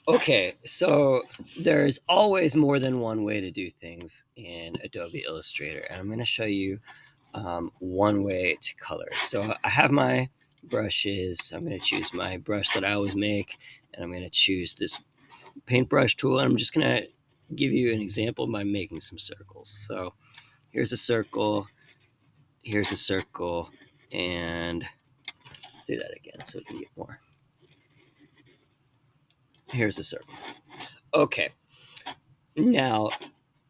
Okay, so there's always more than one way to do things in Adobe Illustrator, and I'm going to show you one way to color. So I have my brushes. I'm going to choose my brush that I always make, and I'm going to choose this paintbrush tool. And I'm just going to give you an example by making some circles. So here's a circle, here's a circle, and let's do that again so we can get more. Here's a circle. Okay, now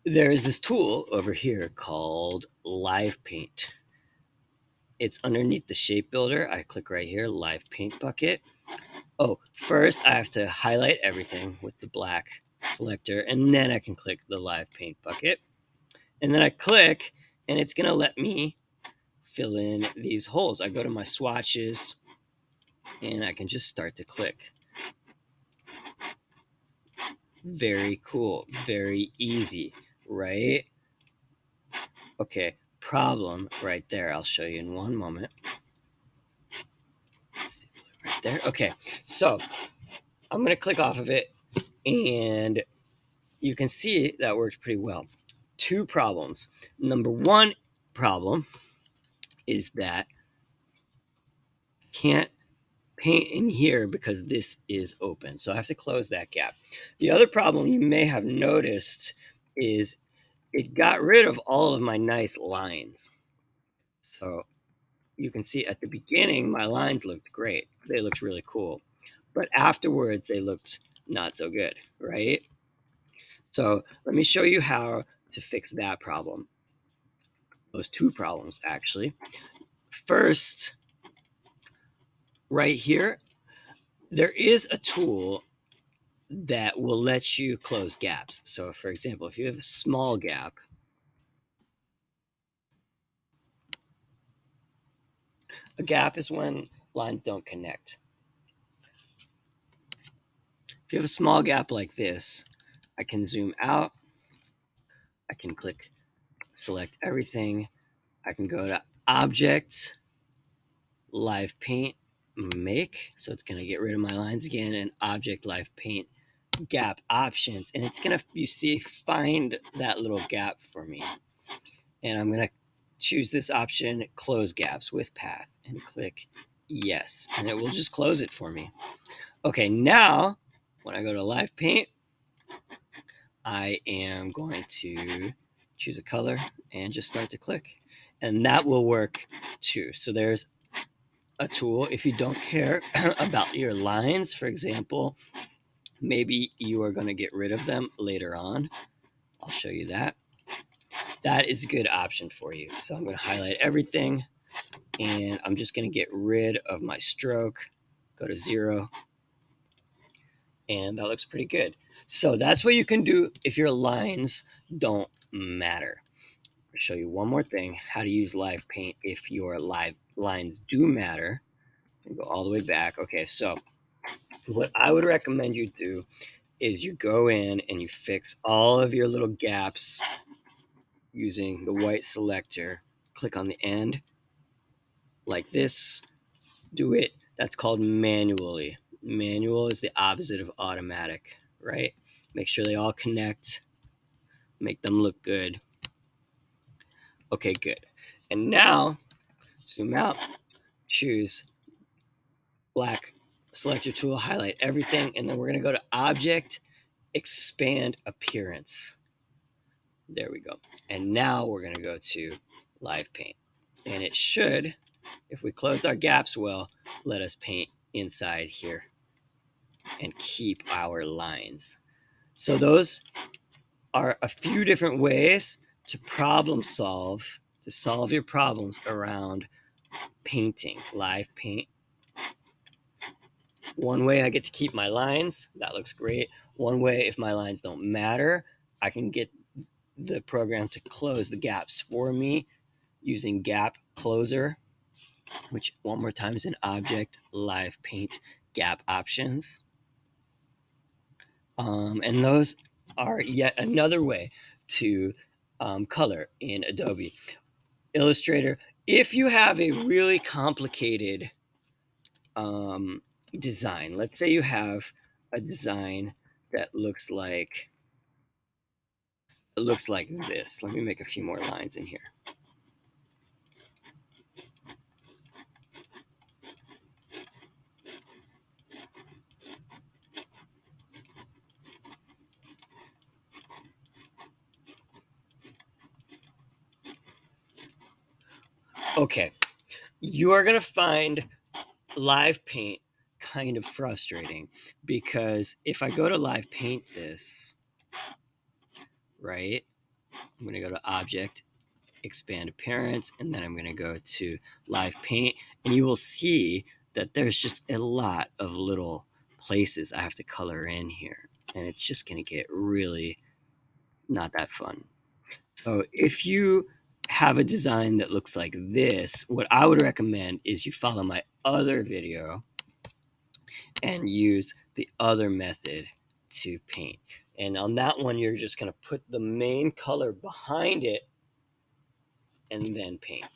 there's this tool over here called Live Paint. It's underneath the shape builder. I click right here, Live Paint bucket. Oh, first I have to highlight everything with the black selector, and then I can click the Live Paint bucket. And then I click, and it's gonna let me fill in these holes. I go to my swatches, and I can just start to click. Very cool, very easy, right? Okay, problem right there. I'll show you in one moment. Right there. Okay, so I'm going to click off of it, and you can see that works pretty well. Two problems. Number one problem is that I can't paint in here because this is open. So I have to close that gap. The other problem you may have noticed is it got rid of all of my nice lines. So you can see at the beginning, my lines looked great. They looked really cool. But afterwards, they looked not so good, right? So let me show you how to fix that problem. Those two problems, actually. First, right here, there is a tool that will let you close gaps. So for example, if you have a small gap, a gap is when lines don't connect. If you have a small gap like this, I can zoom out, I can click select everything, I can go to Object, Live Paint, Make. So it's going to get rid of my lines again, and Object, Live Paint, Gap Options. And it's going to, you see, find that little gap for me. And I'm going to choose this option, Close Gaps with Path, and click Yes. And it will just close it for me. Okay, now when I go to Live Paint, I am going to choose a color and just start to click. And that will work too. So there's a tool if you don't care about your lines. For example, maybe you are going to get rid of them later on. I'll show you that. That is a good option for you. So I'm going to highlight everything, and I'm just going to get rid of my stroke, go to 0, and that looks pretty good. So that's what you can do if your lines don't matter. I'll show you one more thing, how to use Live Paint if your live lines do matter. And go all the way back. Okay, so what I would recommend you do is you go in and you fix all of your little gaps using the white selector. Click on the end like this. Do it. That's called manually. Manual is the opposite of automatic, right? Make sure they all connect. Make them look good. Okay, good. And now, zoom out, choose black selector tool, highlight everything, and then we're going to go to Object, Expand Appearance. There we go. And now we're going to go to Live Paint. And it should, if we closed our gaps well, let us paint inside here and keep our lines. So those are a few different ways to problem solve, to solve your problems around painting, Live Paint. One way I get to keep my lines, that looks great. One way, if my lines don't matter, I can get the program to close the gaps for me using Gap Closer, which one more time is an Object, Live Paint, Gap Options. And those are yet another way to color in Adobe Illustrator. If you have a really complicated design, let's say you have a design that looks like this. Let me make a few more lines in here. Okay, you are going to find live paint kind of frustrating, because if I go to live paint this, right, I'm going to go to object, expand appearance, and then I'm going to go to live paint, and you will see that there's just a lot of little places I have to color in here, and it's just going to get really not that fun. So if you have a design that looks like this, what I would recommend is you follow my other video and use the other method to paint. And on that one, you're just going to put the main color behind it and then paint.